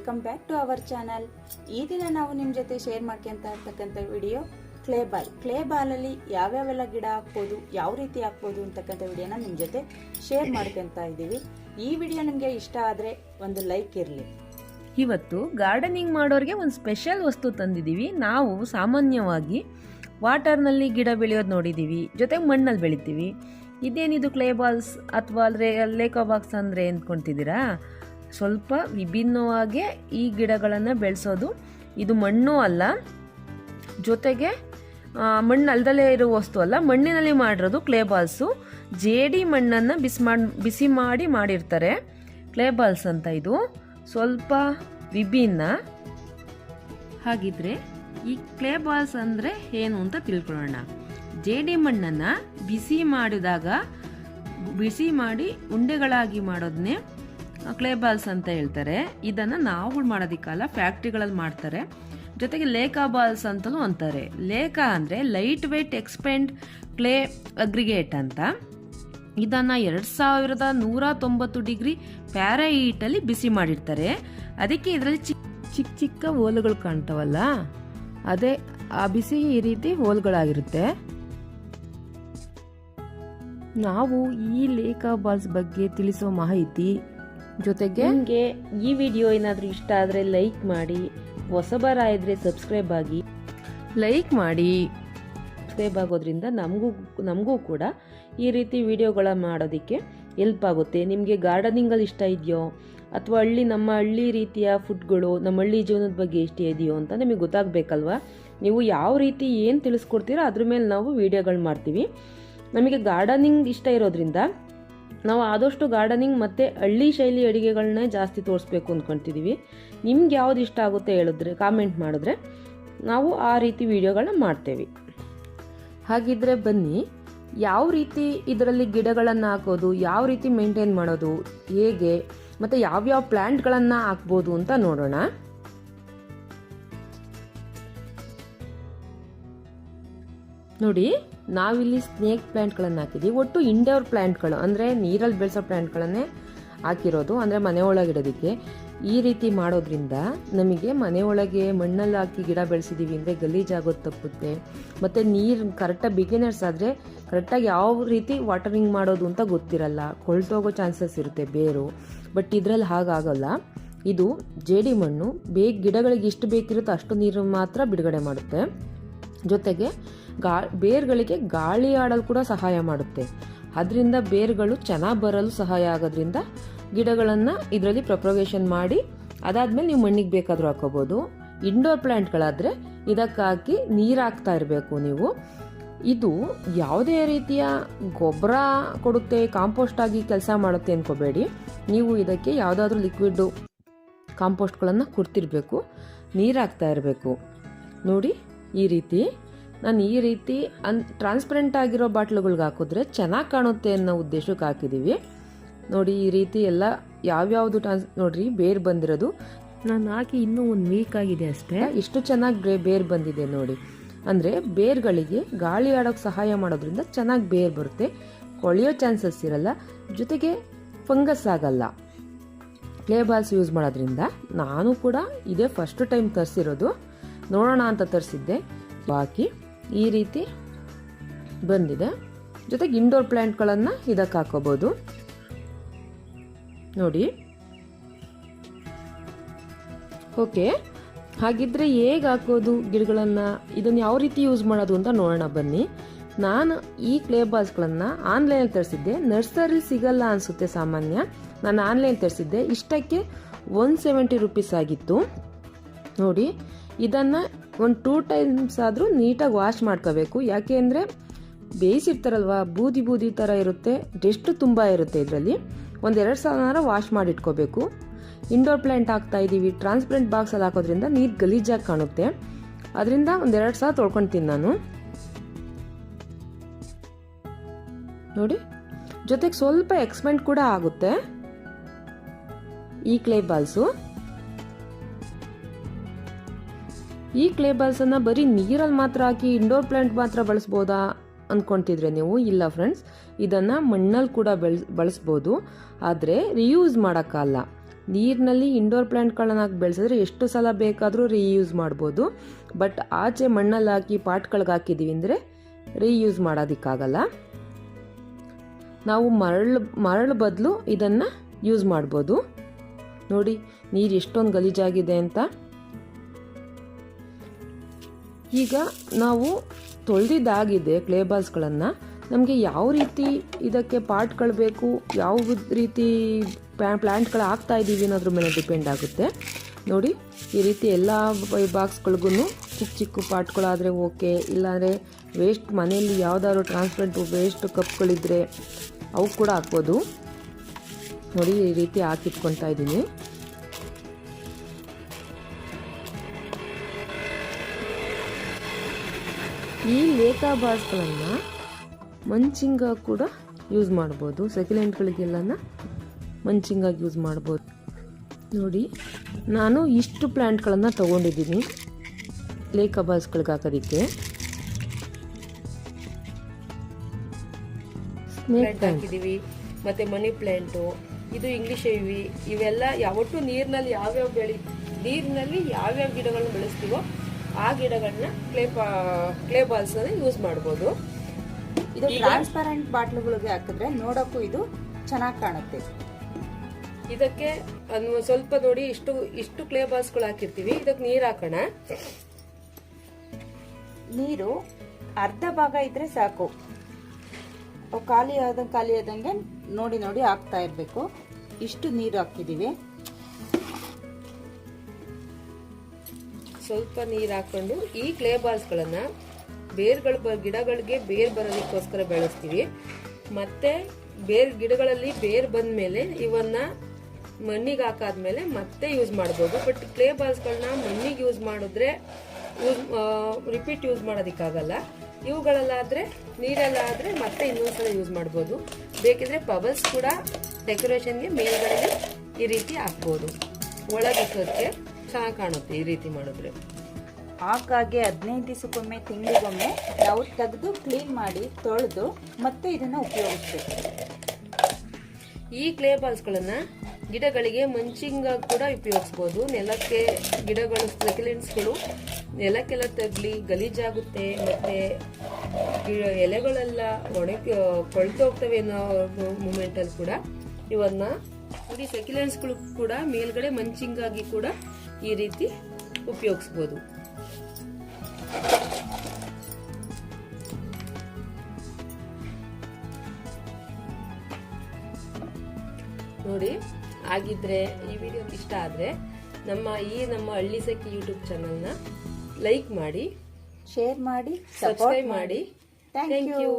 Welcome back to our channel. ಈ ದಿನ ನಾವು ನಿಮ್ಮ ಜೊತೆ ಶೇರ್ ಮಾಡ್ಕೊಂತ ಇರ್ತಕ್ಕಂಥ ವಿಡಿಯೋ ಕ್ಲೇ ಬಾಲಲ್ಲಿ ಯಾವ್ಯಾವೆಲ್ಲ ಗಿಡ ಹಾಕ್ಬೋದು, ಯಾವ ರೀತಿ ಹಾಕ್ಬೋದು ಅಂತಕ್ಕಂಥ ವಿಡಿಯೋನ ನಿಮ್ಮ ಜೊತೆ ಶೇರ್ ಮಾಡ್ಕೊಂತ ಇದ್ದೀವಿ. ಈ ವಿಡಿಯೋ ನಿಮಗೆ ಇಷ್ಟ ಆದರೆ ಒಂದು ಲೈಕ್ ಇರಲಿ. ಇವತ್ತು ಗಾರ್ಡನಿಂಗ್ ಮಾಡೋರಿಗೆ ಒಂದು ಸ್ಪೆಷಲ್ ವಸ್ತು ತಂದಿದ್ದೀವಿ. ನಾವು ಸಾಮಾನ್ಯವಾಗಿ ವಾಟರ್ನಲ್ಲಿ ಗಿಡ ಬೆಳೆಯೋದು ನೋಡಿದ್ದೀವಿ, ಜೊತೆಗೆ ಮಣ್ಣಲ್ಲಿ ಬೆಳಿತೀವಿ. ಇದೇನಿದು ಕ್ಲೇ ಬಾಲ್ಸ್ ಅಥವಾ ಲೇಕಾ ಬಾಕ್ಸ್ ಅಂದರೆ ಅಂದ್ಕೊಳ್ತಿದ್ದೀರಾ? ಸ್ವಲ್ಪ ವಿಭಿನ್ನವಾಗಿ ಈ ಗಿಡಗಳನ್ನು ಬೆಳೆಸೋದು. ಇದು ಮಣ್ಣು ಅಲ್ಲ, ಜೊತೆಗೆ ಮಣ್ಣು ಅಲ್ದಲೇ ಇರೋ ವಸ್ತು ಅಲ್ಲ, ಮಣ್ಣಿನಲ್ಲಿ ಮಾಡಿರೋದು ಕ್ಲೇ ಬಾಲ್ಸು. ಜೇಡಿ ಮಣ್ಣನ್ನು ಬಿಸಿ ಮಾಡಿ ಮಾಡಿರ್ತಾರೆ ಕ್ಲೇ ಬಾಲ್ಸ್ ಅಂತ. ಇದು ಸ್ವಲ್ಪ ವಿಭಿನ್ನ. ಹಾಗಿದ್ರೆ ಈ ಕ್ಲೇ ಬಾಲ್ಸ್ ಅಂದರೆ ಏನು ಅಂತ ತಿಳ್ಕೊಳ್ಳೋಣ. ಜೇಡಿ ಮಣ್ಣನ್ನು ಬಿಸಿ ಮಾಡಿ ಉಂಡೆಗಳಾಗಿ ಮಾಡೋದನ್ನೇ ಕ್ಲೇ ಬಾಲ್ಸ್ ಅಂತ ಹೇಳ್ತಾರೆ. ಇದನ್ನು ನಾವು ಮಾಡೋದಕ್ಕಲ್ಲ, ಫ್ಯಾಕ್ಟ್ರಿಗಳಲ್ಲಿ ಮಾಡ್ತಾರೆ. ಜೊತೆಗೆ ಲೇಕಾ ಬಾಲ್ಸ್ ಅಂತಲೂ ಅಂತಾರೆ. ಲೇಕಾ ಅಂದರೆ lightweight expand clay aggregate ಅಂತ. ಇದನ್ನು 2190 ಡಿಗ್ರಿ ಪ್ಯಾರಾಹೀಟಲ್ಲಿ ಬಿಸಿ ಮಾಡಿರ್ತಾರೆ. ಅದಕ್ಕೆ ಇದರಲ್ಲಿ ಚಿಕ್ಕ ಹೋಲುಗಳು ಕಾಣ್ತಾವಲ್ಲ, ಅದೇ ಆ ಬಿಸಿ ಈ ರೀತಿ ಹೋಲ್ಗಳಾಗಿರುತ್ತೆ. ನಾವು ಈ ಲೇಕಾ ಬಾಲ್ಸ್ ಬಗ್ಗೆ ತಿಳಿಸೋ ಮಾಹಿತಿ ಜೊತೆಗೆ ನಿಮಗೆ ಈ ವಿಡಿಯೋ ಏನಾದರೂ ಇಷ್ಟ ಆದರೆ ಲೈಕ್ ಮಾಡಿ, ಹೊಸಬರಾಯಿದ್ರೆ ಸಬ್ಸ್ಕ್ರೈಬ್ ಆಗಿ. ಲೈಕ್ ಮಾಡಿ, ಸಬ್ಸ್ಕ್ರೈಬ್ ಆಗೋದ್ರಿಂದ ನಮಗೂ ಕೂಡ ಈ ರೀತಿ ವಿಡಿಯೋಗಳ ಮಾಡೋದಕ್ಕೆ ಹೆಲ್ಪ್ ಆಗುತ್ತೆ. ನಿಮಗೆ ಗಾರ್ಡನಿಂಗಲ್ಲಿ ಇಷ್ಟ ಇದೆಯೋ ಅಥವಾ ನಮ್ಮ ಹಳ್ಳಿ ರೀತಿಯ ಫುಡ್ಗಳು, ನಮ್ಮ ಹಳ್ಳಿ ಜೀವನದ ಬಗ್ಗೆ ಇಷ್ಟ ಇದೆಯೋ ಅಂತ ನಿಮಗೆ ಗೊತ್ತಾಗಬೇಕಲ್ವಾ. ನೀವು ಯಾವ ರೀತಿ ಏನು ತಿಳಿಸ್ಕೊಡ್ತೀರೋ ಅದ್ರ ಮೇಲೆ ನಾವು ವಿಡಿಯೋಗಳು ಮಾಡ್ತೀವಿ. ನಮಗೆ ಗಾರ್ಡನಿಂಗ್ ಇಷ್ಟ ಇರೋದ್ರಿಂದ ನಾವು ಆದಷ್ಟು ಗಾರ್ಡನಿಂಗ್ ಮತ್ತು ಹಳ್ಳಿ ಶೈಲಿ ಅಡುಗೆಗಳನ್ನೇ ಜಾಸ್ತಿ ತೋರಿಸ್ಬೇಕು ಅಂದ್ಕೊಳ್ತಿದ್ದೀವಿ. ನಿಮ್ಗೆ ಯಾವ್ದು ಇಷ್ಟ ಆಗುತ್ತೆ ಹೇಳಿದ್ರೆ, ಕಾಮೆಂಟ್ ಮಾಡಿದ್ರೆ ನಾವು ಆ ರೀತಿ ವಿಡಿಯೋಗಳನ್ನ ಮಾಡ್ತೇವೆ. ಹಾಗಿದ್ರೆ ಬನ್ನಿ, ಯಾವ ರೀತಿ ಇದರಲ್ಲಿ ಗಿಡಗಳನ್ನು ಹಾಕೋದು, ಯಾವ ರೀತಿ ಮೇಂಟೈನ್ ಮಾಡೋದು, ಹೇಗೆ ಮತ್ತು ಯಾವ್ಯಾವ ಪ್ಲ್ಯಾಂಟ್ಗಳನ್ನು ಹಾಕ್ಬೋದು ಅಂತ ನೋಡೋಣ. ನೋಡಿ, ನಾವಿಲ್ಲಿ ಸ್ನೇಕ್ ಪ್ಲ್ಯಾಂಟ್ಗಳನ್ನು ಹಾಕಿದ್ದೀವಿ. ಒಟ್ಟು ಇಂಡೋರ್ ಪ್ಲ್ಯಾಂಟ್ಗಳು ಅಂದರೆ ನೀರಲ್ಲಿ ಬೆಳೆಸೋ ಪ್ಲ್ಯಾಂಟ್ಗಳನ್ನೇ ಹಾಕಿರೋದು, ಅಂದರೆ ಮನೆ ಒಳಗಿಡೋದಕ್ಕೆ. ಈ ರೀತಿ ಮಾಡೋದ್ರಿಂದ ನಮಗೆ ಮನೆ ಒಳಗೆ ಮಣ್ಣಲ್ಲಿ ಹಾಕಿ ಗಿಡ ಬೆಳೆಸಿದ್ದೀವಿ ಅಂದರೆ ಗಲೀಜಾಗೋದು ತಪ್ಪುತ್ತೆ. ಮತ್ತು ನೀರು ಕರೆಕ್ಟಾಗಿ ಬಿಗಿನರ್ಸ್ ಆದರೆ ಕರೆಕ್ಟಾಗಿ ಯಾವ ರೀತಿ ವಾಟರಿಂಗ್ ಮಾಡೋದು ಅಂತ ಗೊತ್ತಿರಲ್ಲ, ಕೊಳ್ತೋಗೋ ಚಾನ್ಸಸ್ ಇರುತ್ತೆ ಬೇರು. ಬಟ್ ಇದರಲ್ಲಿ ಹಾಗಾಗಲ್ಲ. ಇದು ಜೇಡಿ ಮಣ್ಣು ಗಿಡಗಳಿಗೆ ಎಷ್ಟು ಬೇಕಿರುತ್ತೋ ಅಷ್ಟು ನೀರು ಮಾತ್ರ ಬಿಡುಗಡೆ ಮಾಡುತ್ತೆ. ಜೊತೆಗೆ ಬೇರ್ಗಳಿಗೆ ಗಾಳಿ ಆಡಲು ಕೂಡ ಸಹಾಯ ಮಾಡುತ್ತೆ. ಅದರಿಂದ ಬೇರುಗಳು ಚೆನ್ನಾಗಿ ಬರಲು ಸಹಾಯ ಆಗೋದ್ರಿಂದ ಗಿಡಗಳನ್ನು ಇದರಲ್ಲಿ ಪ್ರೊಪಗೇಷನ್ ಮಾಡಿ ಅದಾದ್ಮೇಲೆ ನೀವು ಮಣ್ಣಿಗೆ ಬೇಕಾದರೂ ಹಾಕೋಬೋದು. ಇಂಡೋರ್ ಪ್ಲ್ಯಾಂಟ್ಗಳಾದರೆ ಇದಕ್ಕೆ ಹಾಕಿ ನೀರು ಹಾಕ್ತಾ ಇರಬೇಕು ನೀವು. ಇದು ಯಾವುದೇ ರೀತಿಯ ಗೊಬ್ಬರ ಕೊಡುತ್ತೆ, ಕಾಂಪೋಸ್ಟ್ ಆಗಿ ಕೆಲಸ ಮಾಡುತ್ತೆ ಅನ್ಕೋಬೇಡಿ. ನೀವು ಇದಕ್ಕೆ ಯಾವುದಾದ್ರೂ ಲಿಕ್ವಿಡ್ ಕಾಂಪೋಸ್ಟ್ಗಳನ್ನು ಕೊಡ್ತಿರ್ಬೇಕು, ನೀರು ಹಾಕ್ತಾ ಇರಬೇಕು. ನೋಡಿ, ಈ ರೀತಿ ಟ್ರಾನ್ಸ್ಪರೆಂಟ್ ಆಗಿರೋ ಬಾಟ್ಲುಗಳ್ಗೆ ಹಾಕಿದ್ರೆ ಚೆನ್ನಾಗಿ ಕಾಣುತ್ತೆ ಅನ್ನೋ ಉದ್ದೇಶಕ್ಕೆ ಹಾಕಿದ್ದೀವಿ. ನೋಡಿ, ಈ ರೀತಿ ಎಲ್ಲ ಯಾವ್ಯಾವುದು ನೋಡ್ರಿ ಬೇರು ಬಂದಿರೋದು. ನಾನು ಹಾಕಿ ಇನ್ನೂ 1 ವೀಕ್ ಆಗಿದೆ ಅಷ್ಟೇ, ಇಷ್ಟು ಚೆನ್ನಾಗಿ ಬೇರು ಬಂದಿದೆ ನೋಡಿ. ಅಂದರೆ ಬೇರ್ಗಳಿಗೆ ಗಾಳಿ ಆಡೋಕ್ಕೆ ಸಹಾಯ ಮಾಡೋದ್ರಿಂದ ಚೆನ್ನಾಗಿ ಬೇರು ಬರುತ್ತೆ, ಕೊಳೆಯೋ ಚಾನ್ಸಸ್ ಇರಲ್ಲ, ಜೊತೆಗೆ ಫಂಗಸ್ ಆಗಲ್ಲ ಕ್ಲೇ ಬಾಲ್ಸ್ ಯೂಸ್ ಮಾಡೋದ್ರಿಂದ. ನಾನು ಕೂಡ ಇದೇ ಫಸ್ಟ್ ಟೈಮ್ ತರಿಸಿರೋದು, ನೋಡೋಣ ಅಂತ ತರಿಸಿದ್ದೆ. ಬಾಕಿ ಈ ರೀತಿ ಬಂದಿದೆ. ಜೊತೆಗೆ ಇಂಡೋರ್ ಪ್ಲ್ಯಾಂಟ್ಗಳನ್ನು ಇದಕ್ಕೆ ಹಾಕೋಬಹುದು. ನೋಡಿ, ಓಕೆ. ಹಾಗಿದ್ರೆ ಹೇಗೆ ಹಾಕೋದು ಗಿಡಗಳನ್ನು, ಇದನ್ನು ಯಾವ ರೀತಿ ಯೂಸ್ ಮಾಡೋದು ಅಂತ ನೋಡೋಣ ಬನ್ನಿ. ನಾನು ಈ ಕ್ಲೇ ಬಾಲ್ಸ್ಗಳನ್ನು ಆನ್ಲೈನಲ್ಲಿ ತರಿಸಿದ್ದೆ. ನರ್ಸರಿ ಸಿಗಲ್ಲ ಅನಿಸುತ್ತೆ ಸಾಮಾನ್ಯ. ನಾನು ಆನ್ಲೈನ್ ತರಿಸಿದ್ದೆ. ಇಷ್ಟಕ್ಕೆ 170 ರೂಪೀಸ್ ಆಗಿತ್ತು. ನೋಡಿ, ಇದನ್ನು 2 ಟೈಮ್ಸ್ ಆದರೂ ನೀಟಾಗಿ ವಾಶ್ ಮಾಡ್ಕೋಬೇಕು. ಯಾಕೆ ಅಂದರೆ ಬೇಯಿಸಿರ್ತಾರಲ್ವ, ಬೂದಿ ಥರ ಇರುತ್ತೆ, ಡಸ್ಟ್ ತುಂಬ ಇರುತ್ತೆ ಇದರಲ್ಲಿ. 1-2 ಸಲ ವಾಶ್ ಮಾಡಿಟ್ಕೋಬೇಕು. ಇಂಡೋರ್ ಪ್ಲ್ಯಾಂಟ್ ಹಾಕ್ತಾ ಇದ್ದೀವಿ, ಟ್ರಾನ್ಸ್ಪರೆಂಟ್ ಬಾಕ್ಸಲ್ಲಿ ಹಾಕೋದ್ರಿಂದ ನೀರು ಗಲೀಜಾಗಿ ಕಾಣುತ್ತೆ. ಅದರಿಂದ 1-2 ಸಲ ತೊಳ್ಕೊತೀನಿ ನಾನು. ನೋಡಿ, ಜೊತೆಗೆ ಸ್ವಲ್ಪ ಎಕ್ಸ್ಪೆಂಡ್ ಕೂಡ ಆಗುತ್ತೆ ಈ ಕ್ಲೇ ಬಾಲ್ಸು. ಈ ಕ್ಲೇ ಬಾಲ್ಸನ್ನು ಬರೀ ನೀರಲ್ಲಿ ಮಾತ್ರ ಹಾಕಿ ಇಂಡೋರ್ ಪ್ಲ್ಯಾಂಟ್ ಮಾತ್ರ ಬಳಸ್ಬೋದಾ ಅಂದ್ಕೊಳ್ತಿದ್ರೆ ನೀವು, ಇಲ್ಲ ಫ್ರೆಂಡ್ಸ್, ಇದನ್ನು ಮಣ್ಣಲ್ಲಿ ಕೂಡ ಬಳಸ್ಬೋದು. ಆದರೆ ರಿಯೂಸ್ ಮಾಡೋಕ್ಕಲ್ಲ. ನೀರಿನಲ್ಲಿ ಇಂಡೋರ್ ಪ್ಲ್ಯಾಂಟ್ಗಳನ್ನ ಹಾಕಿ ಬೆಳೆಸಿದ್ರೆ ಎಷ್ಟು ಸಲ ಬೇಕಾದರೂ ರೀಯೂಸ್ ಮಾಡ್ಬೋದು. ಬಟ್ ಆಚೆ ಮಣ್ಣಲ್ಲಿ ಹಾಕಿ ಪಾಟ್ಗಳಿಗೆ ಹಾಕಿದ್ದೀವಿ ಅಂದರೆ ರೀಯೂಸ್ ಮಾಡೋದಕ್ಕಾಗಲ್ಲ. ನಾವು ಮರಳು ಬದಲು ಇದನ್ನು ಯೂಸ್ ಮಾಡ್ಬೋದು. ನೋಡಿ ನೀರು ಎಷ್ಟೊಂದು ಗಲೀಜಾಗಿದೆ ಅಂತ. ಈಗ ನಾವು ತೊಳೆದಿದ್ದಾಗಿದೆ ಕ್ಲೇ ಬಾಲ್ಸ್ಗಳನ್ನು. ನಮಗೆ ಯಾವ ರೀತಿ ಇದಕ್ಕೆ ಪಾಟ್ಗಳು ಬೇಕು, ಯಾವ ರೀತಿ ಪ್ಲ್ಯಾಂಟ್ಗಳು ಹಾಕ್ತಾ ಇದ್ದೀವಿ ಅನ್ನೋದ್ರ ಮೇಲೆ ಡಿಪೆಂಡ್ ಆಗುತ್ತೆ. ನೋಡಿ ಈ ರೀತಿ ಎಲ್ಲ ಬಾಕ್ಸ್ಗಳಿಗೂ ಚಿಕ್ಕ ಚಿಕ್ಕ ಪಾಟ್ಗಳಾದರೆ ಓಕೆ, ಇಲ್ಲಾಂದರೆ ವೇಸ್ಟ್ ಮನೆಯಲ್ಲಿ ಯಾವುದಾದ್ರು ಟ್ರಾನ್ಸ್ಪರೆಂಟ್ ವೇಸ್ಟ್ ಕಪ್ಗಳಿದ್ರೆ ಅವು ಕೂಡ ಹಾಕ್ಬೋದು. ನೋಡಿ ಈ ರೀತಿ ಹಾಕಿಟ್ಕೊತಾ ಇದ್ದೀನಿ. ಈ ಲೇಕಾ ಬಾಸ್ಗಳನ್ನು ಮಂಚಿಂಗ ಕೂಡ ಯೂಸ್ ಮಾಡ್ಬೋದು. ಸೆಕ್ಯುಲೆಂಟ್ಗಳಿಗೆಲ್ಲನ ಮಂಚಿಂಗಾಗಿ ಯೂಸ್ ಮಾಡ್ಬೋದು. ನೋಡಿ ನಾನು ಇಷ್ಟು ಪ್ಲ್ಯಾಂಟ್ಗಳನ್ನು ತೊಗೊಂಡಿದ್ದೀನಿ ಲೇಕಾ ಬಾಸ್ಗಳಿಗೆ ಹಾಕೋದಕ್ಕೆ. ಸ್ನೇಕ್ ಹಾಕಿದ್ದೀವಿ, ಮತ್ತು ಮನಿ ಪ್ಲ್ಯಾಂಟು, ಇದು ಇಂಗ್ಲೀಷ್ ಇವೆಲ್ಲ ಯಾವತ್ತೂ ನೀರಿನಲ್ಲಿ ನೀರಿನಲ್ಲಿ ಯಾವ್ಯಾವ ಗಿಡಗಳನ್ನ ಬೆಳೆಸ್ತೀವೋ ಆ ಗಿಡಗಳನ್ನ ಕ್ಲೇ ಬಾಲ್ಸ್ ಯೂಸ್ ಮಾಡ್ಬೋದು. ಇದು ಟ್ರಾನ್ಸ್ಪರೆಂಟ್ ಬಾಟ್ಲುಗಳಿಗೆ ಹಾಕಿದ್ರೆ ನೋಡೋಕ್ಕೂ ಇದು ಚೆನ್ನಾಗಿ ಕಾಣುತ್ತೆ. ಇದಕ್ಕೆ ಸ್ವಲ್ಪ ನೋಡಿ ಇಷ್ಟು ಕ್ಲೇ ಬಾಲ್ಸ್ಗಳು ಹಾಕಿರ್ತೀವಿ. ಇದಕ್ಕೆ ನೀರು ಹಾಕೋಣ. ನೀರು ಅರ್ಧ ಭಾಗ ಇದ್ರೆ ಸಾಕು. ಖಾಲಿ ಆದಂಗೆ ನೋಡಿ ಹಾಕ್ತಾ ಇರಬೇಕು. ಇಷ್ಟು ನೀರು ಹಾಕಿದೀವಿ. ಸ್ವಲ್ಪ ನೀರು ಹಾಕೊಂಡು ಈ ಕ್ಲೇ ಬಾಲ್ಸ್ಗಳನ್ನ ಗಿಡಗಳಿಗೆ ಬೇರ್ ಬರೋದಕ್ಕೋಸ್ಕರ ಬೆಳೆಸ್ತೀವಿ. ಮತ್ತೆ ಗಿಡಗಳಲ್ಲಿ ಬೇರ್ ಬಂದ ಮೇಲೆ ಇವನ್ನ ಮಣ್ಣಿಗೆ ಹಾಕಾದ್ಮೇಲೆ ಮತ್ತೆ ಯೂಸ್ ಮಾಡ್ಬೋದು. ಬಟ್ ಕ್ಲೇ ಬಾಲ್ಸ್ಗಳನ್ನ ಮಣ್ಣಿಗೆ ಯೂಸ್ ಮಾಡಿದ್ರೆ ರಿಪೀಟ್ ಯೂಸ್ ಮಾಡೋದಕ್ಕಾಗಲ್ಲ. ಇವುಗಳಲ್ಲಾದ್ರೆ ನೀರಲ್ಲಾದ್ರೆ ಮತ್ತೆ ಇನ್ನೊಂದ್ಸಲ ಯೂಸ್ ಮಾಡ್ಬೋದು. ಬೇಕಿದ್ರೆ ಬಬಲ್ಸ್ ಕೂಡ ಡೆಕೋರೇಷನ್ಗೆ ಮೇಲ್ಗಡೆ ಈ ರೀತಿ ಹಾಕ್ಬೋದು. ಒಳಗಿಸೋದಕ್ಕೆ ಚೆನ್ನಾಗಿ ಕಾಣುತ್ತೆ ಈ ರೀತಿ ಮಾಡಿದ್ರೆ. ಹಾಗಾಗಿ 15 ದಿವಸಕ್ಕೊಮ್ಮೆ ತಿಂಗಳಿಗೊಮ್ಮೆ ನಾವು ತೆಗೆದು ಕ್ಲೀನ್ ಮಾಡಿ ತೊಳೆದು ಮತ್ತೆ ಇದನ್ನ ಉಪಯೋಗಿಸ್ಬೇಕು. ಈ ಕ್ಲೇ ಬಾಲ್ಸ್ಗಳನ್ನ ಗಿಡಗಳಿಗೆ ಮಂಚಿಂಗ್ ಕೂಡ ಉಪಯೋಗಿಸ್ಬೋದು. ನೆಲಕ್ಕೆ ಗಿಡಗಳು ಸೆಕ್ಯುಲೆಂಟ್ಸ್ಗಳು ನೆಲಕ್ಕೆಲ್ಲ ತಗಲಿ ಗಲೀಜಾಗುತ್ತೆ, ಮತ್ತೆ ಎಲೆಗಳೆಲ್ಲ ಕೊಳ್ತೋಗ್ತವೆ ಅನ್ನೋ ಮೂಮೆಂಟಲ್ಲಿ ಕೂಡ ಇವನ್ನ ನೋಡಿ ಸೆಕ್ಯುಲೆಂಟ್ಸ್ಗಳು ಕೂಡ ಮೇಲ್ಗಡೆ ಮಂಚಿಂಗಾಗಿ ಕೂಡ ಈ ರೀತಿ ಉಪಯೋಗಿಸ್ಬೋದು. ನೋಡಿ ಆಗಿದ್ರೆ ಈ ವಿಡಿಯೋ ಇಷ್ಟ ಆದ್ರೆ ನಮ್ಮ ಹಳ್ಳಿಸಖಿ ಯೂಟ್ಯೂಬ್ ಚಾನಲ್ನ ಲೈಕ್ ಮಾಡಿ, ಶೇರ್ ಮಾಡಿ, ಸಬ್ಸ್ಕ್ರೈಬ್ ಮಾಡಿ. Thank you.